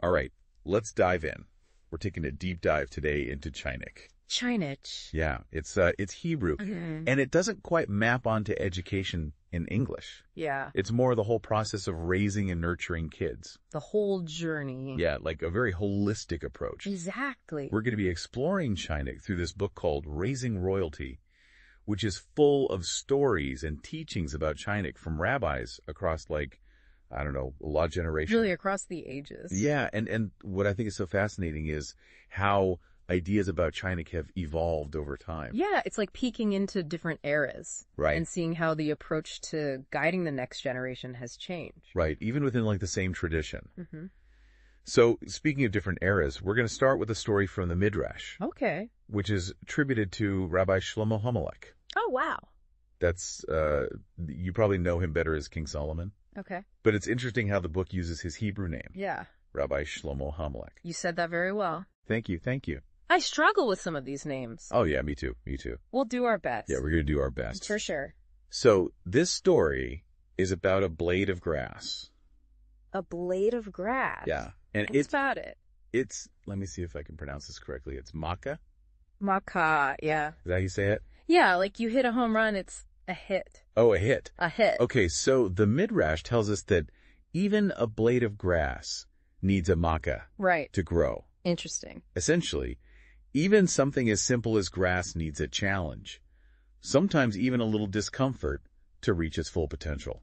All right, let's dive in. We're taking a deep dive today into Chinik. Chinik. Yeah, it's Hebrew, Mm-hmm. and it doesn't quite map onto education in English. Yeah. It's more the whole process of raising and nurturing kids. The whole journey. Yeah, like a very holistic approach. Exactly. We're going to be exploring Chinik through this book called Raising Royalty, which is full of stories and teachings about Chinik from rabbis across, like, I don't know, a lot of generations. Really across the ages. Yeah, and what I think is so fascinating is how ideas about Chinik have evolved over time. Yeah, it's like peeking into different eras. Right. And seeing how the approach to guiding the next generation has changed. Right, even within like the same tradition. Mm-hmm. So speaking of different eras, we're going to start with a story from the Midrash, Okay. which is attributed to Rabbi Shlomo Hamelech. Oh, wow. That's, you probably know him better as King Solomon. Okay. But it's interesting how the book uses his Hebrew name, Yeah. Rabbi Shlomo Hamelech. You said that very well. Thank you, thank you. I struggle with some of these names. Oh yeah, me too, me too. We'll do our best. Yeah, we're going to do our best. For sure. So this story is about a blade of grass. A blade of grass. Yeah. And That's about it. It's, let me see if I can pronounce this correctly. It's makkah? Makkah, yeah. Is that how you say it? Yeah, like you hit a home run, it's a hit. Oh, a hit. A hit. Okay, so the Midrash tells us that even a blade of grass needs a makkah Right. to grow. Interesting. Essentially, even something as simple as grass needs a challenge, sometimes even a little discomfort to reach its full potential.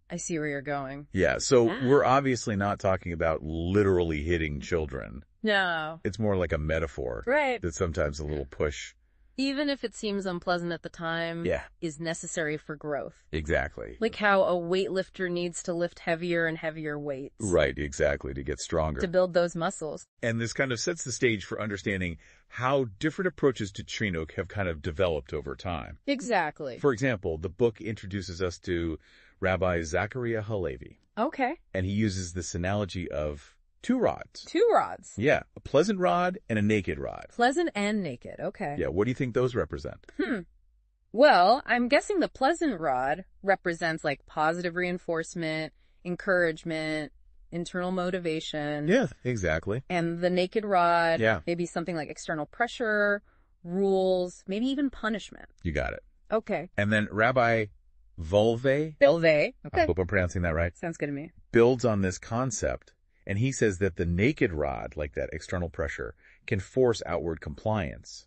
I see where you're going. Yeah, so we're obviously not talking about literally hitting children. No. It's more like a metaphor. Right. That sometimes a little push. Even if it seems unpleasant at the time, Yeah. is necessary for growth. Exactly. Like how a weightlifter needs to lift heavier and heavier weights. Right, exactly, to get stronger. To build those muscles. And this kind of sets the stage for understanding how different approaches to Chinook have kind of developed over time. Exactly. For example, the book introduces us to Rabbi Zachariah Halevi, Okay. and he uses this analogy of two rods. Two rods. Yeah, a pleasant rod and a naked rod. Pleasant and naked. Okay. Yeah, what do you think those represent? Well, I'm guessing the pleasant rod represents like positive reinforcement, encouragement, internal motivation. Yeah, exactly. And the naked rod, Yeah. maybe something like external pressure, rules, maybe even punishment. You got it. Okay. And then Rabbi Volve, Bilve. I Okay. hope I'm pronouncing that right, Sounds good to me. builds on this concept. And he says that the naked rod, like that external pressure, can force outward compliance,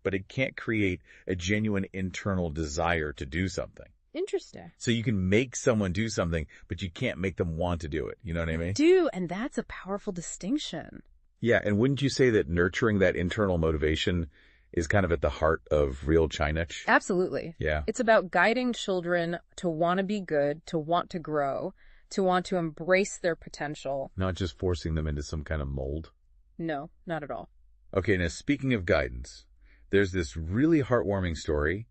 but it can't create a genuine internal desire to do something. Interesting. So you can make someone do something, but you can't make them want to do it. You know what I mean? And that's a powerful distinction. Yeah, and wouldn't you say that nurturing that internal motivation is kind of at the heart of real Chinuch? Absolutely. Yeah. It's about guiding children to want to be good, to want to grow, to want to embrace their potential. Not just forcing them into some kind of mold. No, not at all. Okay, now speaking of guidance, there's this really heartwarming story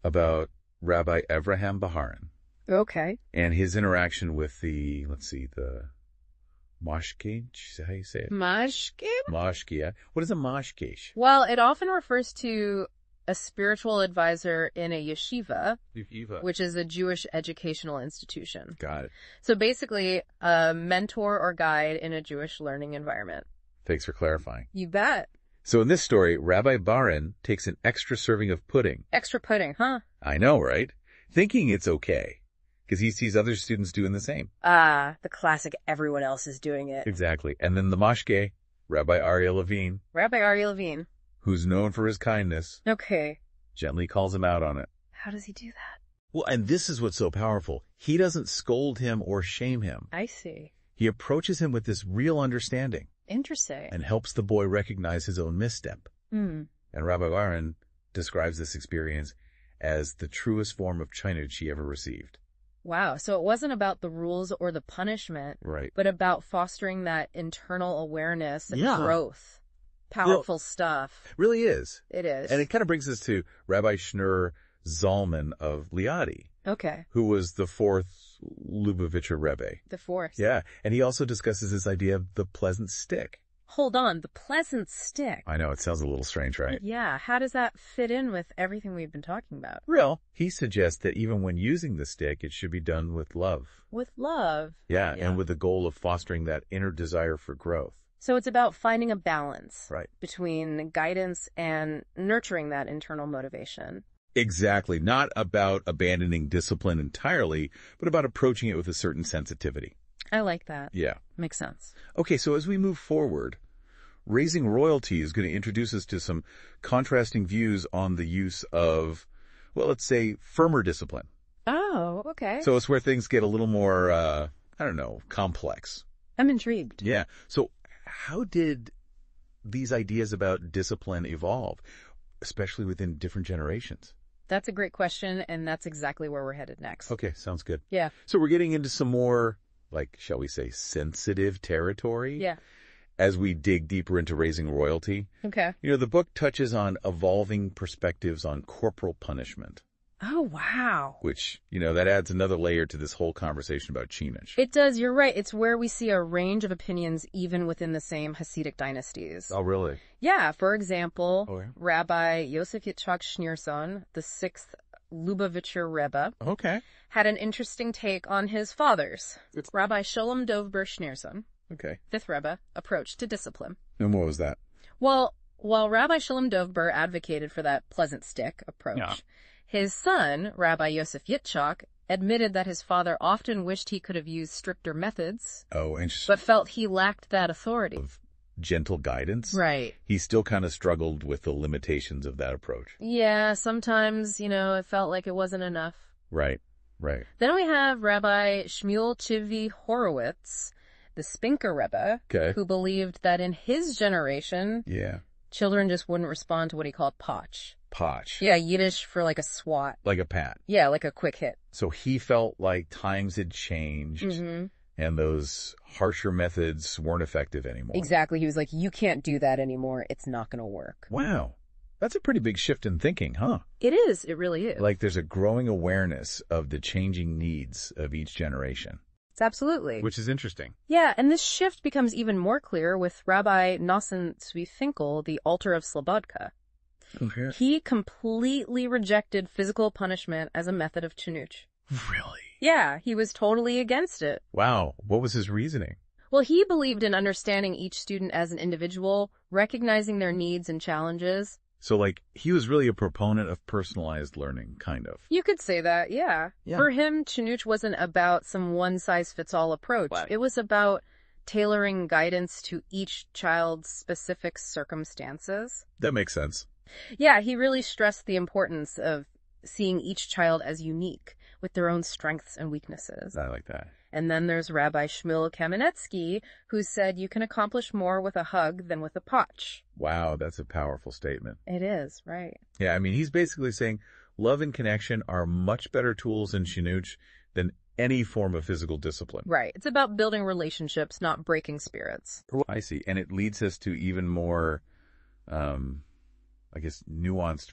about Rabbi Avraham Baharin Okay. and his interaction with the Mashkesh, is that how you say it? Mashkim? Mashkia. What is a Mashkesh? Well, it often refers to a spiritual advisor in a yeshiva, which is a Jewish educational institution. Got it. So basically, a mentor or guide in a Jewish learning environment. Thanks for clarifying. You bet. So in this story, Rabbi Baharin takes an extra serving of pudding. Extra pudding, huh? I know, right? Thinking it's okay, because he sees other students doing the same. Ah, the classic everyone else is doing it. Exactly. And then the mashke, Rabbi Aryeh Levine, Rabbi Aryeh Levine. who's known for his kindness, Okay. gently calls him out on it. How does he do that? Well, and this is what's so powerful. He doesn't scold him or shame him. I see. He approaches him with this real understanding Interesting. and helps the boy recognize his own misstep. Hmm. And Rabbi Baharin describes this experience as the truest form of Chinuch he ever received. Wow. So it wasn't about the rules or the punishment, Right. but about fostering that internal awareness and Yeah. growth. Powerful stuff. Really is. It is. And it kind of brings us to Rabbi Schneur Zalman of Liadi, Okay. who was the fourth Lubavitcher Rebbe. The force. Yeah, and he also discusses this idea of the pleasant stick. hold on, the pleasant stick. I know, it sounds a little strange, right? Yeah, how does that fit in with everything we've been talking about? Real. He suggests that even when using the stick, it should be done with love. With love. Yeah, and with the goal of fostering that inner desire for growth. So it's about finding a balance between guidance and nurturing that internal motivation. Exactly. Not about abandoning discipline entirely, but about approaching it with a certain sensitivity. I like that. Yeah. Makes sense. Okay, so as we move forward, Raising Royalty is going to introduce us to some contrasting views on the use of, well, let's say, firmer discipline. Oh, okay. So it's where things get a little more, complex. I'm intrigued. Yeah. So how did these ideas about discipline evolve, especially within different generations? That's a great question, and that's exactly where we're headed next. Okay, sounds good. Yeah. So we're getting into some more, shall we say, sensitive territory? Yeah. As we dig deeper into Raising Royalty. Okay. The book touches on evolving perspectives on corporal punishment. Oh, wow. Which, that adds another layer to this whole conversation about Chinuch. It does. You're right. It's where we see a range of opinions even within the same Hasidic dynasties. Oh, really? Yeah. For example, Rabbi Yosef Yitzchak Schneerson, the 6th Lubavitcher Rebbe, had an interesting take on his father's, Rabbi Sholem Dovber Schneerson, 5th Rebbe, approach to discipline. And what was that? Well, while Rabbi Sholem Dovber advocated for that pleasant stick approach, his son, Rabbi Yosef Yitzchak, admitted that his father often wished he could have used stricter methods, but felt he lacked that authority. Of gentle guidance? Right. He still kind of struggled with the limitations of that approach. Yeah, sometimes, it felt like it wasn't enough. Right. Then we have Rabbi Shmuel Chivvi Horowitz, the Spinker Rebbe, who believed that in his generation, children just wouldn't respond to what he called potch. Potch. Yeah, Yiddish for like a swat. Like a pat. Yeah, like a quick hit. So he felt like times had changed and those harsher methods weren't effective anymore. Exactly. He was like, you can't do that anymore. It's not going to work. Wow. That's a pretty big shift in thinking, huh? It is. It really is. Like there's a growing awareness of the changing needs of each generation. It's absolutely. Which is interesting. Yeah, and this shift becomes even more clear with Rabbi Nosson Tzvi Finkel, the Alter of Slobodka. Okay. He completely rejected physical punishment as a method of chinuch. Really? Yeah, he was totally against it. Wow. What was his reasoning? Well, he believed in understanding each student as an individual, recognizing their needs and challenges. So, he was really a proponent of personalized learning, kind of. You could say that, yeah. For him, chinuch wasn't about some one-size-fits-all approach. Wow. It was about tailoring guidance to each child's specific circumstances. That makes sense. Yeah, he really stressed the importance of seeing each child as unique, with their own strengths and weaknesses. I like that. And then there's Rabbi Shmuel Kamenetsky, who said you can accomplish more with a hug than with a potch. Wow, that's a powerful statement. It is, right. Yeah, he's basically saying love and connection are much better tools in chinuch than any form of physical discipline. Right. It's about building relationships, not breaking spirits. I see. And it leads us to even more, nuanced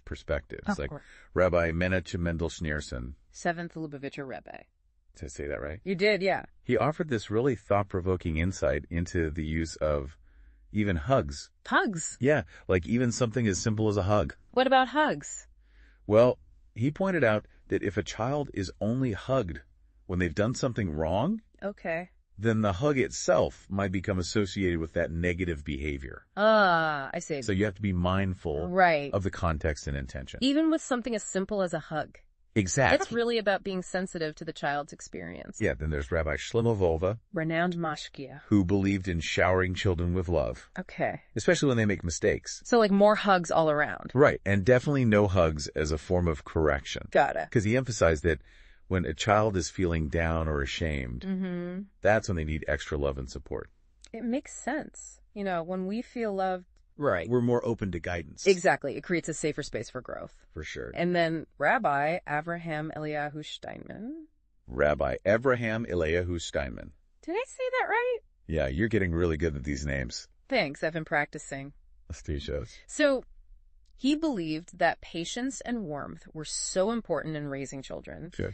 perspectives. Rabbi Menachem Mendel Schneerson. 7th Lubavitcher Rebbe. Did I say that right? You did, yeah. He offered this really thought-provoking insight into the use of even hugs. Hugs? Yeah, even something as simple as a hug. What about hugs? Well, he pointed out that if a child is only hugged when they've done something wrong, then the hug itself might become associated with that negative behavior. I see. So you have to be mindful of the context and intention. Even with something as simple as a hug. Exactly. It's really about being sensitive to the child's experience. Yeah, then there's Rabbi Shlomo Volva. Renowned mashkia. Who believed in showering children with love. Okay. Especially when they make mistakes. So more hugs all around. Right, and definitely no hugs as a form of correction. Got it. Because he emphasized that when a child is feeling down or ashamed, that's when they need extra love and support. It makes sense. When we feel loved, right, we're more open to guidance. Exactly. It creates a safer space for growth. For sure. And then Rabbi Avraham Eliyahu Steinman. Rabbi Avraham Eliyahu Steinman. Did I say that right? Yeah, you're getting really good at these names. Thanks. I've been practicing. Let's do shows. So, he believed that patience and warmth were so important in raising children. Good.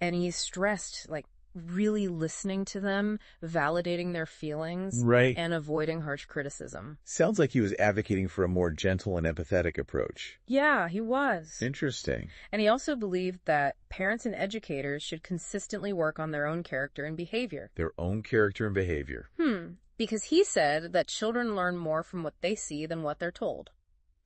And he stressed, really listening to them, validating their feelings, right, and avoiding harsh criticism. Sounds like he was advocating for a more gentle and empathetic approach. Yeah, he was. Interesting. And he also believed that parents and educators should consistently work on their own character and behavior. Their own character and behavior. Because he said that children learn more from what they see than what they're told.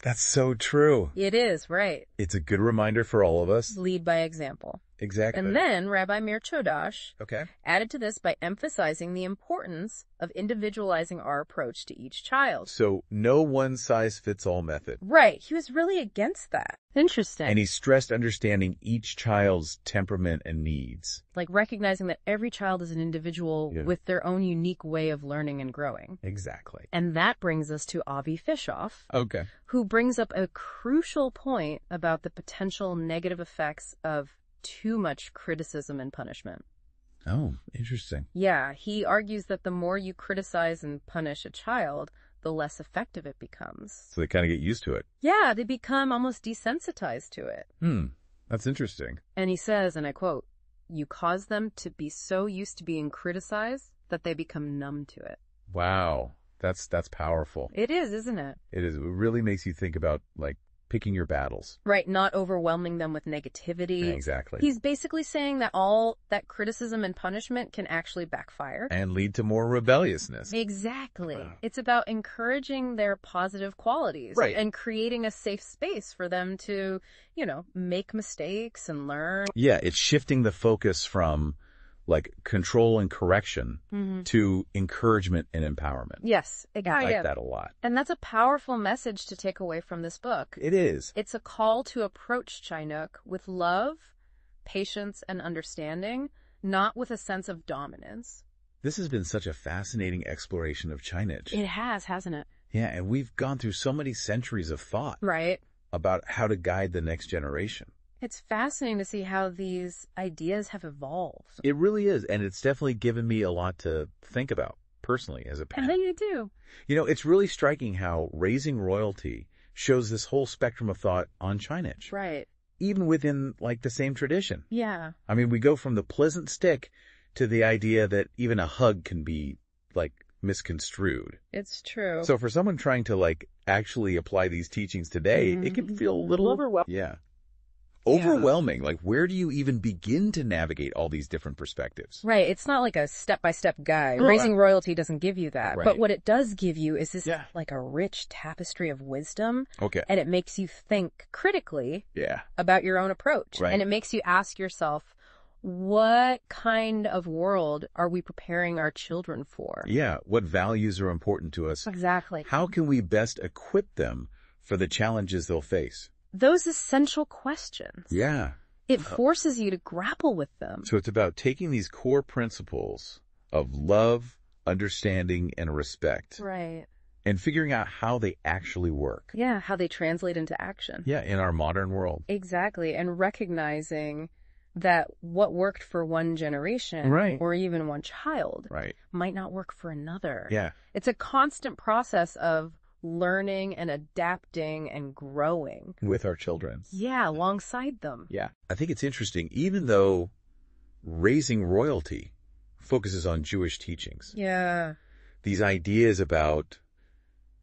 That's so true. It is, right. It's a good reminder for all of us. Lead by example. Exactly. And then Rabbi Meir Chodosh okay. added to this by emphasizing the importance of individualizing our approach to each child. So no one-size-fits-all method. Right. He was really against that. Interesting. And he stressed understanding each child's temperament and needs. Like recognizing that every child is an individual with their own unique way of learning and growing. Exactly. And that brings us to Avi Fishoff. Okay. Who brings up a crucial point about the potential negative effects of too much criticism and punishment. Oh, interesting. Yeah, he argues that the more you criticize and punish a child, the less effective it becomes. So they kind of get used to it. Yeah, they become almost desensitized to it. That's interesting. And he says, and I quote, "You cause them to be so used to being criticized that they become numb to it." Wow. That's powerful. It is, isn't it? It is. It really makes you think about, like, picking your battles. Right, not overwhelming them with negativity. Exactly. He's basically saying that all that criticism and punishment can actually backfire. And lead to more rebelliousness. Exactly. It's about encouraging their positive qualities. Right. And creating a safe space for them to, make mistakes and learn. Yeah, it's shifting the focus from, like, control and correction to encouragement and empowerment. Yes, I like that a lot. And that's a powerful message to take away from this book. It is. It's a call to approach Chinook with love, patience, and understanding, not with a sense of dominance. This has been such a fascinating exploration of Chinese. It has, hasn't it? Yeah, and we've gone through so many centuries of thought. Right. About how to guide the next generation. It's fascinating to see how these ideas have evolved. It really is, and it's definitely given me a lot to think about, personally, as a parent. I think you do. It's really striking how raising royalty shows this whole spectrum of thought on Chinese. Right. Even within, like, the same tradition. Yeah. I mean, we go from the pleasant stick to the idea that even a hug can be, like, misconstrued. It's true. So for someone trying to, like, actually apply these teachings today, it can feel a little overwhelming. Yeah. Overwhelming. Like, where do you even begin to navigate all these different perspectives? Right. It's not like a step-by-step guide. Raising royalty doesn't give you that. Right. But what it does give you is this, like, a rich tapestry of wisdom. Okay. And it makes you think critically about your own approach. Right. And it makes you ask yourself, what kind of world are we preparing our children for? Yeah. What values are important to us? Exactly. How can we best equip them for the challenges they'll face? Those essential questions. Yeah. It forces you to grapple with them. So it's about taking these core principles of love, understanding, and respect. Right. And figuring out how they actually work. Yeah, how they translate into action. Yeah, in our modern world. Exactly. And recognizing that what worked for one generation or even one child might not work for another. Yeah. It's a constant process of learning and adapting and growing. With our children. Yeah, alongside them. Yeah. I think it's interesting, even though raising royalty focuses on Jewish teachings. Yeah. These ideas about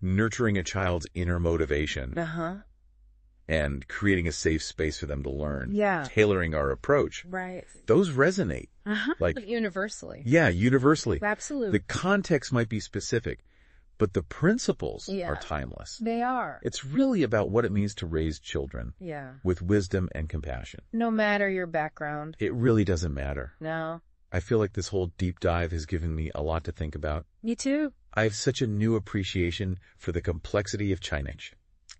nurturing a child's inner motivation. And creating a safe space for them to learn. Yeah. Tailoring our approach. Right. Those resonate. Like universally. Yeah, universally. Absolutely. The context might be specific, but the principles are timeless. They are. It's really about what it means to raise children. Yeah. With wisdom and compassion. No matter your background. It really doesn't matter. No. I feel like this whole deep dive has given me a lot to think about. Me too. I have such a new appreciation for the complexity of Chinese.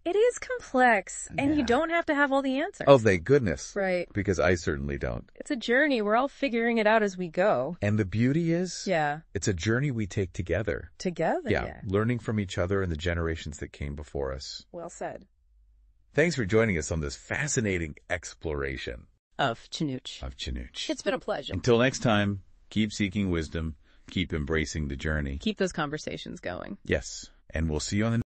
It is complex, and you don't have to have all the answers. Oh, thank goodness. Right. Because I certainly don't. It's a journey. We're all figuring it out as we go. And the beauty is, yeah, it's a journey we take together. Together, yeah. Learning from each other and the generations that came before us. Well said. Thanks for joining us on this fascinating exploration of Chinooch. It's been a pleasure. Until next time, keep seeking wisdom, keep embracing the journey. Keep those conversations going. Yes. And we'll see you on the